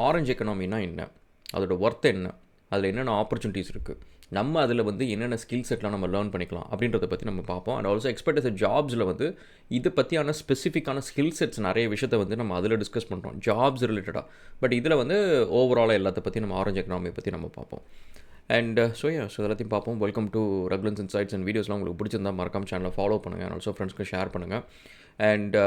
Orange எக்கனாமினா என்ன, அதோட worth என்ன, அதில் என்னென்ன ஆப்பர்ச்சுனிட்டிஸ் இருக்குது, நம்ம அதில் வந்து என்னென்ன ஸ்கில் செட்லாம் நம்ம லேர்ன் பண்ணிக்கலாம் அப்படின்றத பற்றி நம்ம பார்ப்போம். அண்ட் ஆல்சோ எக்ஸ்பர்டைசர் ஜாப்ஸில் வந்து இதை பற்றியான ஸ்பெசிஃபிக்கான ஸ்கில் செட்ஸ் நிறைய விஷயத்தை வந்து நம்ம அதில் டிஸ்கஸ் பண்ணுறோம், ஜாப்ஸ் ரிலேட்டடாக. பட் இதில் வந்து ஓவராலாக எல்லாத்த பற்றி நம்ம ஆரஞ்சு எக்கனாமியை பற்றி நம்ம பார்ப்போம். அண்ட் ஸோ எல்லாத்தையும் பார்ப்போம். வெல்கம் டு ரகுலன்ஸ் இன்சைட்ஸ் அண்ட் வீடியோஸ்லாம் உங்களுக்கு பிடிச்சிருந்தா மறக்காம சேனலை ஃபாலோ பண்ணுங்கள். அண்ட் ஆல்சோ ஃப்ரெண்ட்ஸ்க்கு ஷேர் பண்ணுங்கள். அண்ட்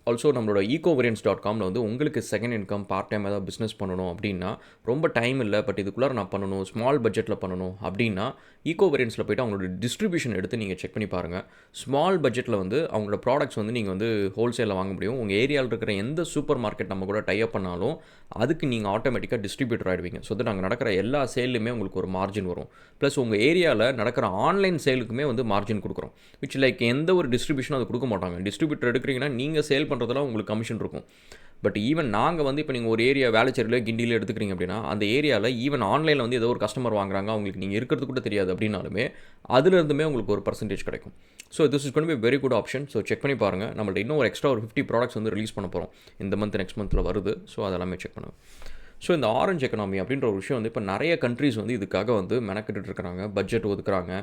ஆல்சோ நம்மளோட ecovariance.comல வந்து உங்களுக்கு செகண்ட் இன்கம் பார்ட் டைம் ஏதாவது பிஸ்னஸ் பண்ணணும் அப்படின்னா, ரொம்ப டைம் இல்லை பட் இதுக்குள்ளார நான் பண்ணணும், ஸ்மால் பட்ஜெட்டில் பண்ணணும் அப்படின்னா ecovarianceல போய்ட்டு அவங்களோட டிஸ்ட்ரிபியூஷன் எடுத்து நீங்கள் செக் பண்ணி பாருங்கள். ஸ்மால் பட்ஜெட்டில் வந்து அவங்களோட ப்ராடக்ட்ஸ் வந்து நீங்கள் வந்து ஹோல்சேலில் வாங்க முடியும். உங்கள் ஏரியாவில் இருக்கிற எந்த சூப்பர் மார்க்கெட் நம்ம கூட டைப் பண்ணாலும் அதுக்கு நீங்கள் ஆட்டோமேட்டிக்காக டிஸ்ட்ரிபியூட்டர் ஆகிடுவீங்க. ஸோ நாங்கள் நடக்கிற எல்லா சேல்லையுமே உங்களுக்கு ஒரு மார்ஜின் வரும். ப்ளஸ் உங்கள் ஏரியாவில் நடக்கிற ஆன்லைன் சேலுக்குமே வந்து மார்ஜின் கொடுக்குறோம். விச் லைக் எந்த ஒரு டிஸ்ட்ரிபியூஷனும் அது கொடுக்க மாட்டாங்க. டிஸ்ட்ரிபியூட்டர் எடுக்கிறீங்கன்னா நீங்கள் சேல் பண்ணுறதுலாம் உங்களுக்கு கமிஷன் இருக்கும். பட் ஈவன் நாங்கள் வந்து இப்போ நீங்கள் ஒரு ஏரியா வேளச்சேரியில் கிண்டியில் எடுத்துக்கிறீங்க அப்படின்னா, அந்த ஏரியாவில் ஈவன் ஆன்லைனில் வந்து ஏதோ ஒரு கஸ்டமர் வாங்குறாங்க, அவங்களுக்கு நீங்கள் இருக்கிறது கூட தெரியாது அப்படின்னாலுமே அதுலேருந்துமே உங்களுக்கு ஒரு பர்சன்டேஜ் கிடைக்கும். So this is gonna be very good option. So check பண்ணி பாருங்கள். நம்மள்ட்ட இன்னும் ஒரு எக்ஸ்ட்ரா ஒரு 50 ப்ராடக்ட்ஸ் வந்து ரிலீஸ் பண்ண போகிறோம் இந்த மந்த், நெக்ஸ்ட் மந்தில் வருது. ஸோ அதெல்லாமே செக் பண்ணுங்கள். ஸோ இந்த ஆரஞ்சு எக்கனாமி அப்படின்ற ஒரு விஷயம் வந்து இப்போ நிறைய கண்ட்ரீஸ் வந்து இதுக்காக வந்து மெனக்கிட்டு இருக்கிறாங்க, பட்ஜெட் ஒதுக்குறாங்க.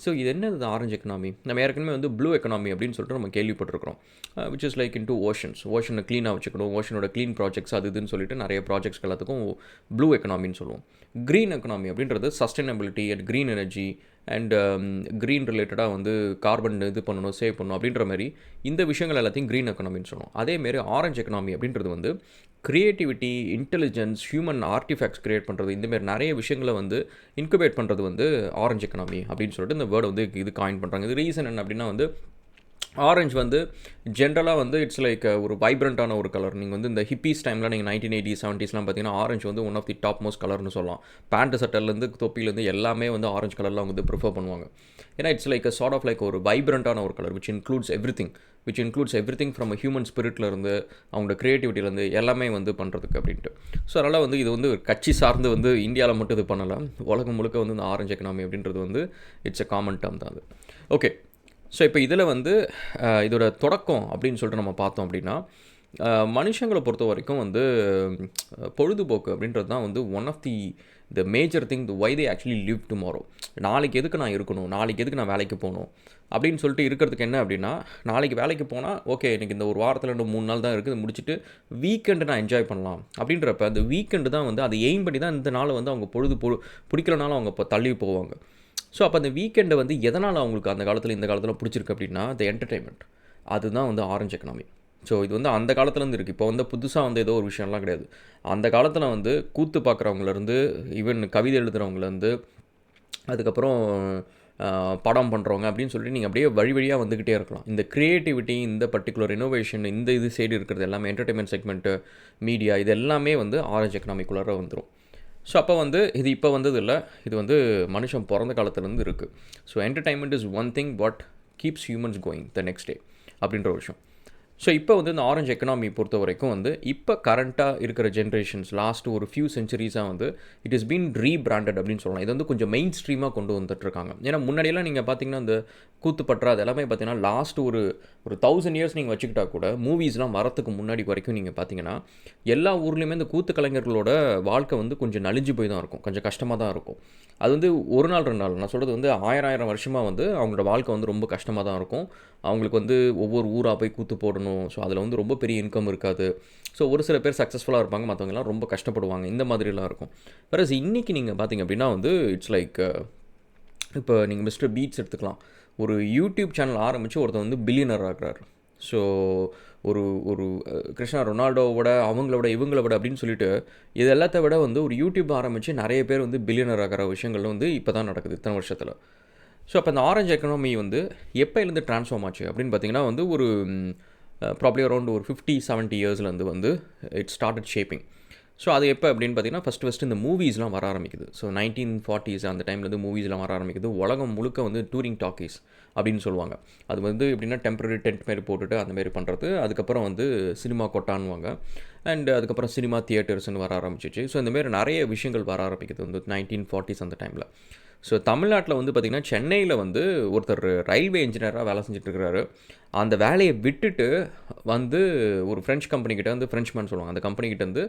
ஸோ இது என்னது ஆரஞ்சு எக்கனாமி? நம்ம ஏற்கனவே வந்து ப்ளூ எக்கனாமி அப்படின்னு சொல்லிட்டு நம்ம கேள்விப்பட்டிருக்கிறோம். விச் இஸ் லைக் இன்டூ ஓஷனை க்ளீனாக வச்சுக்கணும், ஓஷனோட க்ளீன் ப்ராஜெக்ட்ஸ் அது இதுன்னு சொல்லிட்டு நிறைய ப்ராஜெக்ட்ஸ் எல்லாத்துக்கும் ப்ளூ எக்கனாமின்னு சொல்லுவோம். க்ரீன் எக்கனாமி அப்படின்றது sustainability and green energy and green ரிலேட்டடாக வந்து கார்பன் இது பண்ணணும், சேவ் பண்ணணும் அப்படின்ற மாதிரி இந்த விஷயங்கள் எல்லாத்தையும் க்ரீன் எக்கனாமின்னு சொல்லுவோம். அதேமாரி ஆரஞ்சு எக்கனாமி அப்படின்றது வந்து creativity, intelligence, human artefacts create பண்ணுறது, இந்தமாரி நிறைய விஷயங்களை வந்து இன்குபேட் பண்ணுறது வந்து ஆரஞ்சு எக்கனாமி அப்படின்னு சொல்லிட்டு இந்த வேர்டு வந்து இது காயின் பண்ணுறாங்க. இது ரீசன் என்ன அப்படின்னா வந்து ஆரஞ்சு வந்து ஜென்ரலாக வந்து இட்ஸ் லைக் ஒரு வைப்ரண்ட்டான ஒரு கலர். நீங்கள் வந்து இந்த ஹிப்பீஸ் டைமில் நீங்கள் 1980s 70sலாம் பார்த்தீங்கன்னா ஆரஞ்சு வந்து one of the top most கலர்னு சொல்லலாம். பேண்ட் சட்டைலேருந்து தொப்பிலேருந்து எல்லாமே வந்து ஆரஞ்சு கலரில் அவங்க வந்து ப்ரிஃபர் பண்ணுவாங்க. ஏன்னா it's like sort of like ஒரு வைப்ரண்ட்டான ஒரு colour which includes everything from human ஸ்பிரிட்லேருந்து அவங்களோட க்ரியேட்டிவிட்டிலேருந்து எல்லாமே வந்து பண்ணுறதுக்கு அப்படின்ட்டு. ஸோ அதனால் வந்து இது வந்து கட்சி சார்ந்து வந்து இந்தியாவில் மட்டும் இது பண்ணலாம், உலகம் முழுக்க வந்து இந்த ஆரஞ்சு எக்கனாமி அப்படின்றது வந்து இட்ஸ் எ காமன் டேர்ம் தான் அது. ஓகே, ஸோ இப்போ இதில் வந்து இதோட தொடக்கம் அப்படின்னு சொல்லிட்டு நம்ம பார்த்தோம் அப்படின்னா, மனுஷங்களை பொறுத்த வரைக்கும் வந்து பொழுதுபோக்கு அப்படின்றது தான் வந்து one of the major thing why they actually live tomorrow. நாளைக்கு எதுக்கு நான் இருக்கணும், நாளைக்கு எதுக்கு நான் வேலைக்கு போகணும் அப்படின்னு சொல்லிட்டு இருக்கிறதுக்கு என்ன அப்படின்னா, நாளைக்கு வேலைக்கு போனால் ஓகே எனக்கு இந்த ஒரு வாரத்தில் 3 நாள் தான் இருக்குது, முடிச்சுட்டு வீக்கெண்டு நான் என்ஜாய் பண்ணலாம் அப்படின்றப்ப அந்த வீக்கெண்டு தான் வந்து அதை எய்ம் பண்ணி தான் இந்த நாளை வந்து அவங்க பிடிக்கலனாலும் அவங்க இப்போ தள்ளி போவாங்க. ஸோ அப்போ அந்த வீக்கெண்டை வந்து எதனால் அவங்களுக்கு அந்த காலத்தில் இந்த காலத்தில் பிடிச்சிருக்கு அப்படின்னா த என்டர்டெயின்மெண்ட். அதுதான் வந்து ஆரஞ்சு எக்கனாமி. ஸோ இது வந்து அந்த காலத்துலேருந்து இருக்குது. இப்போ வந்து புதுசாக வந்து ஏதோ ஒரு விஷயம்லாம் கிடையாது. அந்த காலத்தில் வந்து கூத்து பார்க்குறவங்கலேருந்து ஈவன் கவிதை எழுதுகிறவங்கலேருந்து அதுக்கப்புறம் படம் பண்ணுறவங்க அப்படின்னு சொல்லிட்டு நீங்கள் அப்படியே வழியாக வந்துக்கிட்டே இருக்கலாம். இந்த க்ரியேட்டிவிட்டி, இந்த பர்டிகுலர் இனோவேஷன், இந்த இது சைடு இருக்கிறது எல்லாமே என்டர்டெயின்மெண்ட் செக்மெண்ட்டு, மீடியா, இது எல்லாமே வந்து ஆரஞ்சு எக்கனாமிக்குள்ளார வந்துடும். ஸோ அப்போ வந்து இது இப்போ வந்தது இல்லை, இது வந்து மனுஷன் பிறந்த காலத்துலேருந்து இருக்குது. So entertainment is one thing what keeps humans going the next day அப்படின்ற ஒரு விஷயம். ஸோ இப்போ வந்து இந்த ஆரஞ்சு எக்கனாமி பொறுத்த வரைக்கும் வந்து இப்போ கரண்ட்டாக இருக்கிற ஜென்ரேஷன்ஸ் லாஸ்ட் ஒரு ஃபியூ சென்ச்சுரிஸாக வந்து இட் இஸ் பீன் ரீபிராண்டட் அப்படின்னு சொல்லலாம். இது வந்து கொஞ்சம் மெயின் ஸ்ட்ரீமாக கொண்டு வந்துட்டுருக்காங்க. ஏன்னா முன்னாடியெல்லாம் நீங்கள் பார்த்தீங்கன்னா இந்த கூத்துப்பற்றா அது எல்லாமே பார்த்தீங்கன்னா லாஸ்ட் ஒரு 1000 இயர்ஸ் நீங்கள் வச்சுக்கிட்டா கூட மூவிஸ்லாம் வரத்துக்கு முன்னாடி வரைக்கும் நீங்கள் பார்த்தீங்கன்னா எல்லா ஊர்லேயுமே இந்த கூத்து கலைஞர்களோட வாழ்க்கை வந்து கொஞ்சம் நலிஞ்சு போய் தான் இருக்கும், கொஞ்சம் கஷ்டமாக தான் இருக்கும். அது வந்து ஒரு நாள் 2 நாள், நான் சொல்கிறது வந்து 1000 வருஷமாக வந்து அவங்களோட வாழ்க்கை வந்து ரொம்ப கஷ்டமாக தான் இருக்கும். அவங்களுக்கு வந்து ஒவ்வொரு ஊராக போய் கூத்து போடணும். ஸோ அதில் வந்து ரொம்ப பெரிய இன்கம் இருக்காது. ஸோ ஒரு சில பேர் சக்ஸஸ்ஃபுல்லாக இருப்பாங்க, மற்றவங்கலாம் ரொம்ப கஷ்டப்படுவாங்க, இந்த மாதிரிலாம் இருக்கும். வேறஸ் இன்றைக்கி நீங்கள் பார்த்தீங்க அப்படின்னா வந்து இட்ஸ் லைக் இப்போ நீங்கள் மிஸ்டர் பீட்ஸ் எடுத்துக்கலாம். ஒரு யூடியூப் சேனல் ஆரம்பித்து ஒருத்தர் வந்து பில்லியனர் ஆகிறார். ஸோ ஒரு கிறிஸ்டியானோ ரொனால்டோவோட அவங்களோட இவங்கள விட அப்படின்னு சொல்லிட்டு இது எல்லாத்த விட வந்து ஒரு யூடியூப் ஆரம்பித்து நிறைய பேர் வந்து பில்லியனர் ஆகிற விஷயங்கள் வந்து இப்போ தான் நடக்குது இத்தனை வருஷத்தில். ஸோ அப்போ அந்த ஆரஞ்சு எக்கனாமி வந்து எப்போலேருந்து ட்ரான்ஸ்ஃபார்ம் ஆச்சு அப்படின்னு பார்த்தீங்கன்னா வந்து ஒரு ப்ராப்ளி அரௌண்ட் ஒரு 50-70 இயர்ஸ்லேருந்து வந்து இட் ஸ்டார்டட் ஷேப்பிங். ஸோ அது எப்போ அப்படின்னு பார்த்தீங்கன்னா ஃபஸ்ட்டு இந்த மூவிஸ்லாம் வர ஆரம்பிக்குது. ஸோ 1940s அந்த டைம்லேருந்து மூவிஸ்லாம் வர ஆரம்பிக்குது. உலகம் முழுக்க வந்து டூரிங் டாக்கீஸ் அப்படின்னு சொல்லுவாங்க. அது வந்து எப்படின்னா டெம்பரரி டென்ட் மாரி போட்டுட்டு அந்தமாரி பண்ணுறது. அதுக்கப்புறம் வந்து சினிமா கொட்டான்னுவாங்க. அண்ட் அதுக்கப்புறம் சினிமா தியேட்டர்ஸ்னு வர ஆரம்பிச்சிச்சு. ஸோ இந்தமாரி நிறைய விஷயங்கள் வர ஆரம்பிக்குது வந்து 1940s அந்த டைமில். ஸோ தமிழ்நாட்டில் வந்து பார்த்திங்கன்னா சென்னையில் வந்து ஒருத்தர் ரயில்வே இன்ஜினியராக வேலை செஞ்சுட்ருக்கிறாரு. அந்த வேலையை விட்டுட்டு வந்து ஒரு ஃப்ரெஞ்ச் கம்பெனிக்கிட்ட வந்து ஃப்ரெஞ்ச்மேன் சொல்லுவாங்க, அந்த கம்பெனிக்கிட்ட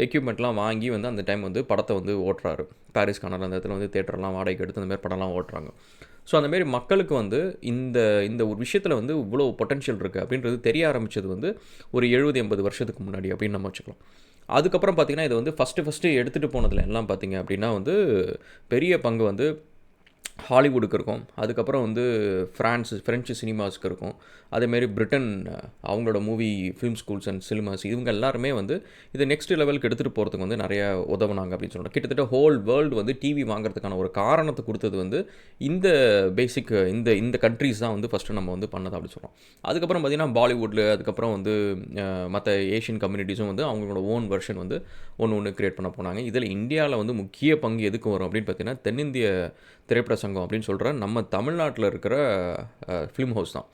எக்யூப்மெண்ட்லாம் வாங்கி வந்து அந்த டைம் வந்து படத்தை வந்து ஓட்டுறாரு. பாரிஸ் கனடா அந்த இடத்துல வந்து தேட்டர்லாம் வாடகைக்கு எடுத்து அந்த மாதிரி படம்லாம் ஓட்டுறாங்க. ஸோ அந்தமாரி மக்களுக்கு வந்து இந்த இந்த ஒரு விஷயத்தில் வந்து இவ்வளோ பொட்டன்ஷியல் இருக்குது அப்படின்றது தெரிய ஆரம்பித்தது வந்து ஒரு 70-80 வருஷத்துக்கு முன்னாடி அப்படின்னு நம்ம வச்சுக்கலாம். அதுக்கப்புறம் பார்த்திங்கன்னா இது வந்து ஃபஸ்ட்டு எடுத்துகிட்டு போனதில் எல்லாம் பார்த்திங்க அப்படின்னா வந்து பெரிய பங்கு வந்து ஹாலிவுட்டுக்கு இருக்கும். அதுக்கப்புறம் வந்து ஃப்ரெஞ்சு சினிமாஸ்க்கு இருக்கும். அதேமாரி பிரிட்டன் அவங்களோட ஃபிலிம் ஸ்கூல்ஸ் அண்ட் சினிமாஸ் இவங்க எல்லாருமே வந்து இதை நெக்ஸ்ட் லெவலுக்கு எடுத்துகிட்டு போகிறதுக்கு வந்து நிறையா உதவுனாங்க அப்படின்னு சொல்கிறோம். கிட்டத்தட்ட ஹோல் வேர்ல்டு வந்து டிவி வாங்குறதுக்கான ஒரு காரணத்தை கொடுத்தது வந்து இந்த பேசிக் இந்த கண்ட்ரீஸ் தான் வந்து ஃபஸ்ட்டு நம்ம வந்து பண்ணது அப்படின்னு சொல்கிறோம். அதுக்கப்புறம் பார்த்திங்கன்னா பாலிவுட்டில் அதுக்கப்புறம் வந்து மற்ற ஏஷியன் கம்யூனிட்டிஸும் வந்து அவங்களோட ஓன் வெர்ஷன் வந்து ஒன்று கிரியேட் பண்ண போனாங்க. இதில் இந்தியாவில் வந்து முக்கிய பங்கு எதுக்கு வரும் அப்படின்னு பார்த்திங்கன்னா தென்னிந்திய திரைப்பட சங்கம் அப்படின்னு சொல்கிற நம்ம தமிழ்நாட்டில் இருக்கிற ஃபிலிம் ஹவுஸ் தான்.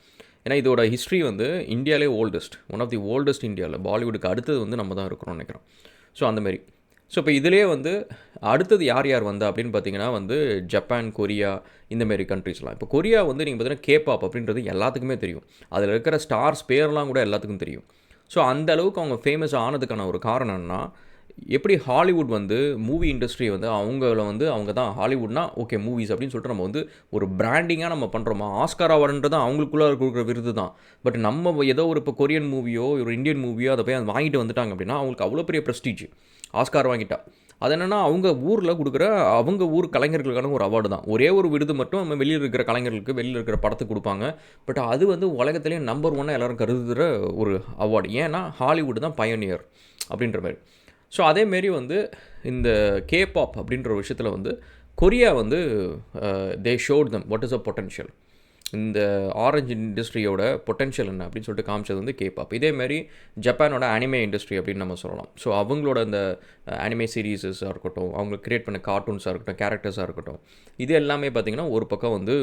ஏன்னா இதோட ஹிஸ்ட்ரி வந்து இந்தியாவிலே oldest, one of the oldest இந்தியாவில். பாலிவுட்டுக்கு அடுத்தது வந்து நம்ம தான் இருக்கிறோம்னு நினைக்கிறோம். ஸோ அந்தமாரி இப்போ இதிலே வந்து அடுத்தது யார் வந்தா அப்படின்னு பார்த்தீங்கன்னா வந்து ஜப்பான், கொரியா இந்தமாரி கண்ட்ரீஸ்லாம். இப்போ கொரியா வந்து நீங்கள் பார்த்தீங்கன்னா கேபாப் அப்படின்றது எல்லாத்துக்குமே தெரியும். அதில் இருக்கிற ஸ்டார்ஸ் பேர்லாம் கூட எல்லாத்துக்கும் தெரியும். ஸோ அந்த அளவுக்கு அவங்க ஃபேமஸ் ஆனதுக்கான ஒரு காரணம் என்னன்னா, எப்படி ஹாலிவுட் வந்து மூவி இண்டஸ்ட்ரி வந்து அவங்க தான் ஹாலிவுட்னா ஓகே மூவிஸ் அப்படின்னு சொல்லிட்டு நம்ம வந்து ஒரு பிராண்டிங்காக நம்ம பண்ணுறோமா. ஆஸ்கார் அவார்டுன்றது அவங்களுக்குள்ளே கொடுக்குற விருது தான். பட் நம்ம ஏதோ ஒரு இப்போ கொரியன் மூவியோ ஒரு இந்தியன் மூவியோ அதை போய் வாங்கிட்டு வந்துட்டாங்க அப்படின்னா அவங்களுக்கு அவ்வளோ பெரிய ப்ரெஸ்டீஜ். ஆஸ்கார் வாங்கிட்டா அது என்னென்னா அவங்க ஊரில் கொடுக்குற அவங்க ஊர் கலைஞர்களுக்கான ஒரு அவார்டு தான். ஒரே ஒரு விருது மட்டும் நம்ம வெளியில் இருக்கிற கலைஞர்களுக்கு வெளியில் இருக்கிற படத்துக்கு கொடுப்பாங்க. பட் அது வந்து உலகத்திலேயே நம்பர் 1 எல்லோரும் கருதுகிற ஒரு அவார்டு. ஏன்னா ஹாலிவுட் தான் பயனியர் அப்படின்ற மாதிரி. ஸோ அதேமாரி வந்து இந்த கேபாப் அப்படின்ற ஒரு விஷயத்தில் வந்து கொரியா வந்து they showed them what is a potential. இந்த ஆரஞ்சு இண்டஸ்ட்ரியோட பொட்டன்ஷியல் என்ன அப்படின்னு சொல்லிட்டு காமிச்சது வந்து கேபாப். இதேமாரி ஜப்பானோட அனிமே இண்டஸ்ட்ரி அப்படின்னு நம்ம சொல்லலாம். ஸோ அவங்களோட அந்த அனிமே சீரீஸஸாக இருக்கட்டும், அவங்க க்ரியேட் பண்ண கார்ட்டூன்ஸாக இருக்கட்டும், கேரக்டர்ஸாக இருக்கட்டும், இது எல்லாமே பார்த்திங்கன்னா ஒரு பக்கம் வந்து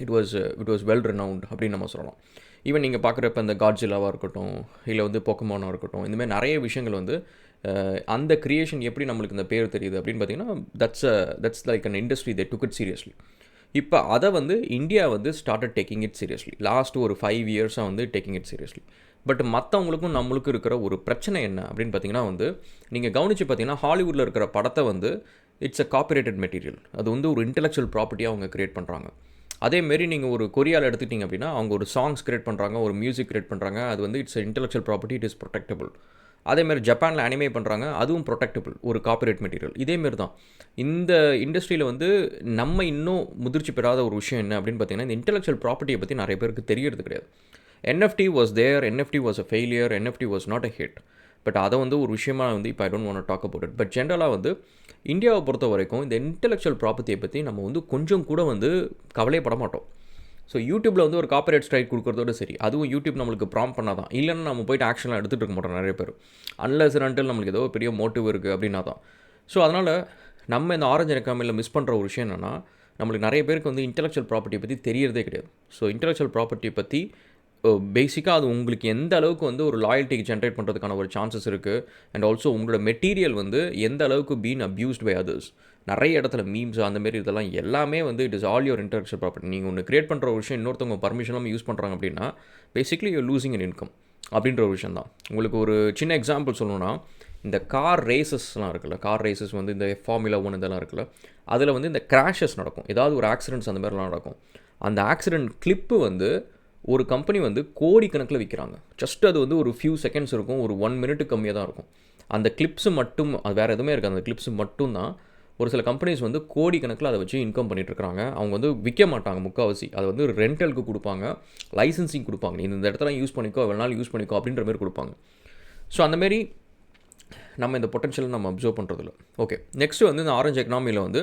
இட் வாஸ் வெல் ரெனவுண்ட் அப்படின்னு நம்ம சொல்லலாம். ஈவன் நீங்கள் பார்க்குறப்ப இந்த காட்ஜிலாவாக இருக்கட்டும், இல்லை வந்து பொக்கமானாக இருக்கட்டும், இந்தமாதிரி நிறைய விஷயங்கள் வந்து அந்த க்ரியேஷன் எப்படி நம்மளுக்கு இந்த பேர் தெரியுது அப்படின்னு பார்த்தீங்கன்னா that's like an industry they took it seriously. இப்போ அதை வந்து இந்தியா வந்து started taking it seriously. Last ஒரு 5 இயர்ஸாக வந்து டேக்கிங் இட் சீரியஸ்லி. பட் மற்றவங்களுக்கும் நம்மளுக்கும் இருக்கிற ஒரு பிரச்சனை என்ன அப்படின்னு பார்த்தீங்கன்னா வந்து நீங்கள் கவனித்து பார்த்தீங்கன்னா ஹாலிவுட்டில் இருக்கிற படத்தை வந்து இட்ஸ் அ காப்பிரைட்டட் மெட்டீரியல். அது வந்து ஒரு இன்டெலெக்சுவல் ப்ராப்பர்ட்டியாக அவங்க க்ரியேட் பண்ணுறாங்க. அதேமாரி நீங்கள் ஒரு கொரியாவில் எடுத்துக்கிட்டிங்க அப்படின்னா அவங்க ஒரு சாங்ஸ் க்ரியேட் பண்ணுறாங்க, ஒரு மியூசிக் க்ரியேட் பண்ணுறாங்க, அது வந்து it's intellectual property, it is protectable. அதேமாதிரி ஜப்பானில் அனிமே பண்ணுறாங்க, அதுவும் ப்ரொடெக்டபிள், ஒரு காப்பிரைட் மெட்டீரியல். இதேமாரி தான் இந்த இண்டஸ்ட்ரியில் வந்து நம்ம இன்னும் முதிர்ச்சி பெறாத ஒரு விஷயம் என்ன அப்படின்னு பார்த்தீங்கன்னா இந்த இன்டெலெக்சுவல் ப்ராப்பர்ட்டியை பற்றி நிறைய பேருக்கு தெரியறது கிடையாது. NFT was there, NFT was a failure, NFT was not a hit. But அதை வந்து ஒரு விஷயமா வந்து இப்போ I don't want to talk about it. But ஜென்ரலாக வந்து இந்தியாவை பொறுத்த வரைக்கும் இந்த இன்டெலெக்சுவல் ப்ராப்பர்ட்டியை பற்றி நம்ம வந்து கொஞ்சம் கூட வந்து கவலைப்பட மாட்டோம். ஸோ யூடியூப்பில் வந்து ஒரு காப்பிரைட் ஸ்ட்ரைக் கொடுக்குறதோட சரி, அதுவும் யூடியூப் நம்மளுக்கு ப்ராம்ப்ட் பண்ணால் தான். இல்லைன்னா நம்ம போய்ட்டு ஆக்ஷன்லாம் எடுத்துகிட்டு இருக்க மாட்டோம் நிறைய பேர். அன்லெஸ் அண்ட் அன்டில் நம்மளுக்கு ஏதோ பெரிய மோட்டிவ் இருக்குது அப்படின்னா தான். ஸோ அதனால் நம்ம இந்த ஆரஞ்சு ரெக்காமையில் மிஸ் பண்ணுற ஒரு விஷயம் என்னென்னா, நம்மளுக்கு நிறைய பேருக்கு வந்து இன்டெலெக்சுவல் ப்ராப்பர்ட்டியை பற்றி தெரியறதே கிடையாது. ஸோ இன்டெலெக்சுவல் ப்ராப்பர்ட்டியை பற்றி பேசிக்காக அது உங்களுக்கு எந்த அளவுக்கு வந்து ஒரு லாயல்ட்டிக்கு ஜென்ரேட் பண்ணுறதுக்கான ஒரு சான்சஸ் இருக்குது. அண்ட் ஆல்சோ உங்களோட மெட்டீரியல் வந்து எந்த அளவுக்கு பீன் அப்யூஸ்ட் பை அதர்ஸ். நிறைய இடத்துல மீம்ஸ் அந்தமாரி இதெல்லாம் எல்லாமே வந்து it is all your intellectual property. நீங்கள் ஒன்று க்ரியேட் பண்ணுற ஒரு விஷயம் இன்னொருத்தவங்க பர்மிஷன் யூஸ் பண்ணுறாங்க அப்படின்னா basically your losing an income அப்படின்ற ஒரு விஷயம் தான். உங்களுக்கு ஒரு சின்ன எக்ஸாம்பிள் சொல்லணும்னா, இந்த கார் ரேசஸ்லாம் இருக்குல்ல, கார் ரேசஸ் வந்து இந்த ஃபார்முலா 1 இதெல்லாம் இருக்குல்ல, அதில் வந்து இந்த கிராஷஸ் நடக்கும், ஏதாவது ஒரு ஆக்சிடென்ட்ஸ் அந்த மாதிரிலாம் நடக்கும். அந்த ஆக்சிடென்ட் கிளிப்பு வந்து ஒரு கம்பெனி வந்து கோடிக்கணக்கில் விற்கிறாங்க. ஜஸ்ட் அது வந்து ஒரு ஃபியூ செகண்ட்ஸ் இருக்கும், ஒரு 1 மினிட்டு கம்மியாக தான் இருக்கும். அந்த கிளிப்ஸு மட்டும், அது வேறு எதுவுமே இருக்காது, அந்த கிளிப்ஸு மட்டும் தான் ஒரு சில கம்பெனிஸ் வந்து கோடிக்கணக்கில் அதை வச்சு இன்கம் பண்ணிகிட்ருக்காங்க. அவங்க வந்து விற்க மாட்டாங்க முக்கால்வாசி, அதை வந்து ரெண்டலுக்கு கொடுப்பாங்க, லைசன்சிங் கொடுப்பாங்க, நீ இந்த இடத்துல யூஸ் பண்ணிக்கோ, எவ்வளோ நாள் யூஸ் பண்ணிக்கோ அப்படின்ற மாதிரி கொடுப்பாங்க. ஸோ அந்தமாரி நம்ம இந்த பொட்டன்ஷியல் நம்ம அப்சர்வ் பண்ணுறதில்ல. ஓகே, நெக்ஸ்ட்டு வந்து இந்த ஆரஞ்சு எக்கனாமியில் வந்து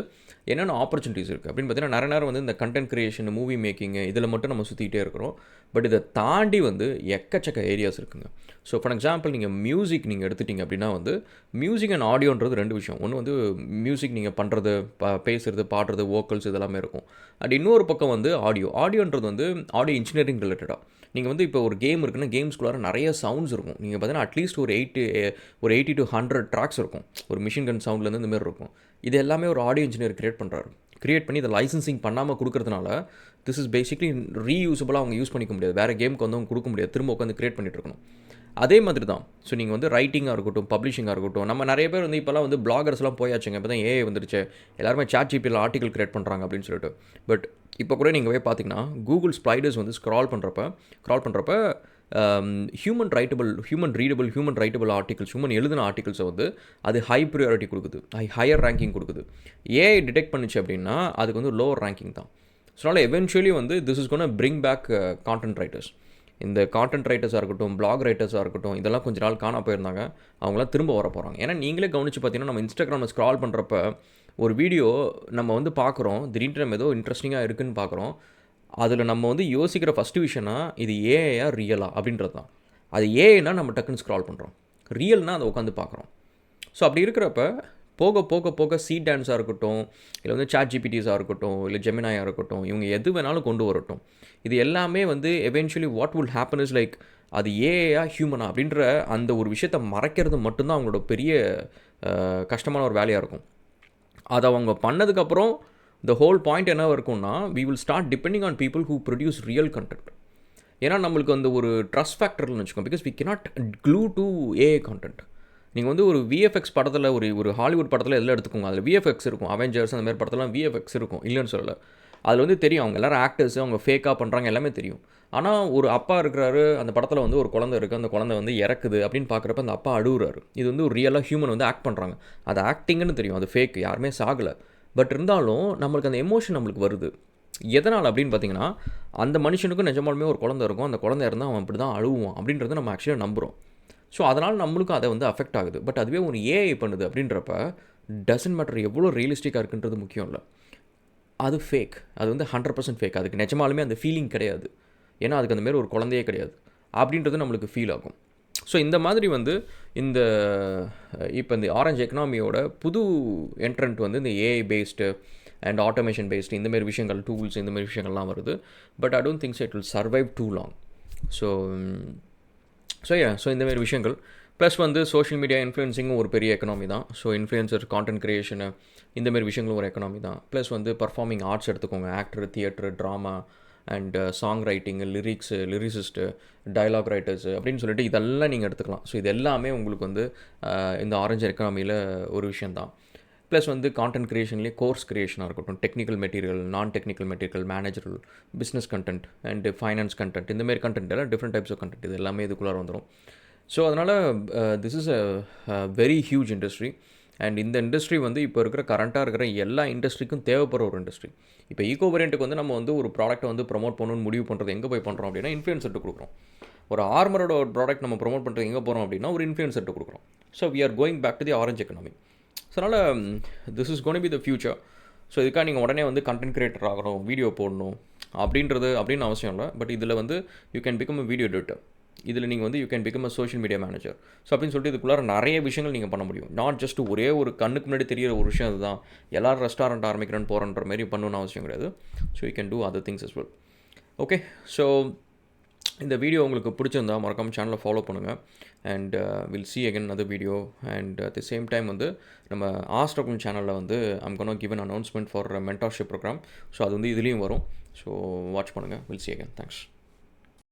என்னென்ன ஆப்பர்ச்சுனிட்டிஸ் இருக்குது அப்படின்னு பார்த்தீங்கன்னா, நிறைய நேரம் வந்து இந்த கண்டென்ட் க்ரியேஷன், மூவி மேக்கிங்கு இதில் மட்டும் நம்ம சுற்றிக்கிட்டே இருக்கிறோம். பட் இதை தாண்டி வந்து எக்கச்சக்க ஏரியாஸ் இருக்குங்க. ஸோ ஃபார் எக்ஸாம்பிள் நீங்கள் மியூசிக் நீங்கள் எடுத்துட்டிங்க அப்படின்னா வந்து மியூசிக் அண்ட் ஆடியோன்றது 2 விஷயம். ஒன்று வந்து மியூசிக் நீங்கள் பண்ணுறது, பேசுகிறது, பாடுறது, வோக்கல்ஸ் இதெல்லாமே இருக்கும். அண்ட் இன்னொரு பக்கம் வந்து ஆடியோன்றது வந்து ஆடியோ இன்ஜினியரிங் ரிலேட்டடாக. நீங்கள் வந்து இப்போ ஒரு கேம் இருக்குன்னா கேம்ஸ்குள்ளார நிறைய சவுண்ட்ஸ் இருக்கும். நீங்கள் பார்த்தீங்கன்னா அட்லீஸ்ட் ஒரு 80 to 100 ட்ராக்ஸ் இருக்கும். ஒரு மிஷின் கன் சவுண்ட்லேருந்து இந்தமாரி இருக்கும். இது எல்லாமே ஒரு ஆடியோ இன்ஜினியர் கிரியேட் பண்ணுறாரு. க்ரியேட் பண்ணி இதை லைசன்சிங் பண்ணாமல் கொடுக்கறதுனால திஸ் இஸ் பேசிக்லி ரீயூஸபிளாக அவங்க யூஸ் பண்ணிக்க முடியாது, வேறு கேமுக்கு வந்து அவங்க கொடுக்க முடியாது, திரும்ப உட்காந்து க்ரியேட் பண்ணிட்டு இருக்கணும். அதே மாதிரி தான். ஸோ நீங்கள் வந்து ரைட்டிங்காக இருக்கட்டும், பப்ளிஷிங்காக இருக்கட்டும், நம்ம நிறைய பேர் வந்து இப்போலாம் வந்து பிளாகர்ஸ்லாம் போயாச்சுங்க, இப்போ தான் ஏஐ வந்துருச்சு, எல்லாருமே ChatGPTல ஆர்டிகல் க்ரியேட் பண்ணுறாங்க அப்படின்னு சொல்லிட்டு. பட் இப்போ கூட நீங்கள் போய் பார்த்தீங்கன்னா கூகுள் ஸ்லைடர்ஸ் வந்து ஸ்க்ரால் பண்ணுறப்ப ஹியூமன் ரீடபிள் ஆர்டிகல்ஸ், ஹியூமன் எழுதின ஆர்டிகல்ஸை வந்து அது ஹை ப்ரியாரிட்டி கொடுக்குது, ஹையர் ரேங்கிங் கொடுக்குது. ஏஐ டிடெக்ட் பண்ணிச்சு அப்படின்னா அதுக்கு வந்து லோவர் ரேங்கிங் தான். ஸோ அதனால் எவென்ச்சுவலி வந்து this is gonna bring back content writers. இந்த கான்டென்ட் ரைட்டர்ஸாக இருக்கட்டும், பிளாக் ரைட்டர்ஸாக இருக்கட்டும், இதெல்லாம் கொஞ்ச நாள் காண போயிருந்தாங்க, அவங்களாம் திரும்ப வர போகிறாங்க. ஏன்னா நீங்களே கவனித்து பார்த்தீங்கன்னா நம்ம இன்ஸ்டாகிராமில் ஸ்க்ரால் பண்ணுறப்ப ஒரு வீடியோ நம்ம வந்து பார்க்குறோம், திடீர்னு நம்ம ஏதோ இன்ட்ரெஸ்டிங்காக இருக்குதுன்னு பார்க்குறோம். அதில் நம்ம வந்து யோசிக்கிற ஃபஸ்ட்டு விஷயம்னா இது ஏஐயா ரியலா அப்படின்றது தான். அது ஏஐனா நம்ம டக்குன்னு ஸ்க்ரால் பண்ணுறோம், ரியல்னால் அதை உட்காந்து பார்க்குறோம். ஸோ அப்படி இருக்கிறப்ப போக போக போக டான்ஸாக இருக்கட்டும், இல்லை வந்து ChatGPTஸாக இருக்கட்டும், இல்லை ஜெமினாயாக இருக்கட்டும், இவங்க எது வேணாலும் கொண்டு வரட்டும், இது எல்லாமே வந்து eventually what will happen is like அது ஏஐயா ஹியூமனா அப்படின்ற அந்த ஒரு விஷயத்தை மறைக்கிறது மட்டும்தான் அவங்களோட பெரிய கஷ்டமான ஒரு வேலையாக இருக்கும். அதை அவங்க பண்ணதுக்கப்புறம் த ஹோல் பாயிண்ட் என்ன இருக்கும்னா we will start depending on people who produce real content. ஏன்னா நம்மளுக்கு அந்த ஒரு ட்ரஸ்ட் ஃபேக்டர்னு வச்சுக்கோங்க, because we cannot glue to AI content. நீங்கள் வந்து ஒரு விஎஃப்எக்ஸ் படத்தில் ஒரு ஹாலிவுட் படத்தில் எல்லாம் எடுத்துக்கோங்க, அதில் விஎஃப்எக்ஸ் இருக்கும், அவெஞ்சர்ஸ் அந்த மாதிரி படத்துலாம் விஎஃப்எக்ஸ் இருக்கும், இல்லைன்னு சொல்லலை. அதில் வந்து தெரியும் அவங்க எல்லோரும் ஆக்டர்ஸ், அவங்க ஃபேக்காக பண்ணுறாங்க, எல்லாமே தெரியும். ஆனால் ஒரு அப்பா இருக்கிறாரு, அந்த படத்தில் வந்து ஒரு குழந்தை இருக்குது, அந்த குழந்தை வந்து இறக்குது அப்படின்னு பார்க்குறப்ப அந்த அப்பா அழுகுறாரு. இது வந்து ஒரு ரியலாக ஹியூமன் வந்து ஆக்ட் பண்ணுறாங்க, அது ஆக்டிங்னு தெரியும், அது ஃபேக், யாருமே சாகலை. பட் இருந்தாலும் நம்மளுக்கு அந்த எமோஷன் நம்மளுக்கு வருது. எதனால் அப்படின்னு பார்த்தீங்கன்னா அந்த மனுஷனுக்கும் நிஜமாலுமே ஒரு குழந்தை இருக்கும், அந்த குழந்தை இருந்தால் அவன் அப்படி தான் அழுவான் அப்படின்றத நம்ம ஆக்சுவலாக நம்புகிறோம். ஸோ அதனால் நம்மளுக்கும் அதை வந்து அஃபெக்ட் ஆகுது. பட் அதுவே ஒரு ஏஐ பண்ணுது அப்படின்றப்ப டசன்ட் மேட்டர் எவ்வளோ ரியலிஸ்டிக்காக இருக்குன்றது முக்கியம் இல்லை, அது ஃபேக், அது வந்து 100% ஃபேக், அதுக்கு நிஜமாலுமே அந்த ஃபீலிங் கிடையாது, ஏன்னா அதுக்கு அந்த மாதிரி ஒரு குழந்தையே கிடையாது அப்படின்றது நம்மளுக்கு ஃபீல் ஆகும். ஸோ இந்த மாதிரி வந்து இப்போ இந்த ஆரஞ்ச் எக்கனாமியோட புது என்ட்ரண்ட் வந்து இந்த AI based and automation based இந்தமாரி விஷயங்கள், டூல்ஸ், இந்தமாரி விஷயங்கள்லாம் வருது. But I don't think it will survive too long. So இந்தமாரி விஷயங்கள் ப்ளஸ் வந்து சோஷியல் மீடியா இன்ஃப்ளூயன்சிங்கும் ஒரு பெரிய எக்கனாமி தான். ஸோ இன்ஃப்ளூயன்சர், கான்டென்ட் க்ரியேஷனு, இந்தமாரி விஷயங்களும் ஒரு எக்கனாமி தான். ப்ளஸ் வந்து பர்ஃபார்மிங் ஆர்ட்ஸ் எடுத்துக்கோங்க, actor, theatre, drama and song writing, lyricist, dialogue writers அப்படின்னு சொல்லிட்டு இதெல்லாம் நீங்கள் எடுத்துக்கலாம். ஸோ இது எல்லாமே உங்களுக்கு வந்து இந்த ஆரஞ்ச் எக்கனாமியில் ஒரு விஷயந்தான். ப்ளஸ் வந்து கான்டென்ட் க்ரியேஷன்லேயே கோர்ஸ் க்ரியேஷனாக இருக்கட்டும், டெக்னிக்கல் மெட்டீரியல், நான் technical material, managerial, business content and finance content, இந்தமாரி கண்டென்ட் எல்லாம் டிஃப்ரெண்ட் டைப்ஸ் ஆஃப் கண்டென்ட் இது எல்லாமே இதுக்குள்ளே வந்துடும். ஸோ அதனால் this is a very huge industry. And இந்த இண்டஸ்ட்ரி வந்து இப்போ கரண்ட்டாக இருக்கிற எல்லா இண்டஸ்ட்ரிக்கும் தேவைப்படுற ஒரு இண்டஸ்ட்ரி. இப்போ ஈகோ வேரியண்ட்டுக்கு வந்து நம்ம வந்து ஒரு ப்ராடக்ட்டை வந்து ப்ரொமோட் பண்ணணும்னு முடிவு பண்ணுறது எங்கே போய் பண்ணுறோம் அப்படின்னா இன்ஃப்ளூயன்சர்ட்டு கொடுக்குறோம். ஒரு ஆர்மரோட ஒரு ப்ராடக்ட் நம்ம ப்ரொமோட் பண்ணுறது எங்கே போகிறோம் அப்படின்னா ஒரு இன்ஃப்ளூயன்சர்ட்டு கொடுக்குறோம். So we are going back to the orange economy. So அதனால் this is gonna be the future. So இதுக்காக நீங்கள் உடனே வந்து கண்டென்ட் கிரியேட்டர் ஆகணும், வீடியோ போடணும் அப்படின்னு அவசியம் இல்லை. பட் இதில் வந்து you can become a video editor, இதில் நீங்கள் வந்து you can become a social media manager. So அப்படின்னு சொல்லிட்டு இதுக்குள்ளார நிறைய விஷயங்கள் நீங்கள் பண்ண முடியும். நாட் ஜஸ்ட் ஒரே ஒரு கண்ணுக்கு முன்னாடி தெரியிற ஒரு விஷயம் அதுதான் எல்லோரும் ரெஸ்டாரண்ட் ஆரம்பிக்கிறேன்னு போகிறன்ற மாதிரி பண்ணணும்னு அவசியம் கிடையாது. So you can do other things as well. Okay, so இந்த வீடியோ உங்களுக்கு பிடிச்சிருந்தா மறக்காமல் சேனலை ஃபாலோ பண்ணுங்கள். And will see again another video. And at the same time வந்து நம்ம ஆஸ்ட்ரகுலன் சேனலில் வந்து I'm gonna give an announcement for mentorship program. So அது வந்து இதுலேயும் வரும். ஸோ வாட்ச் பண்ணுங்கள். Will see again. தேங்க்ஸ்.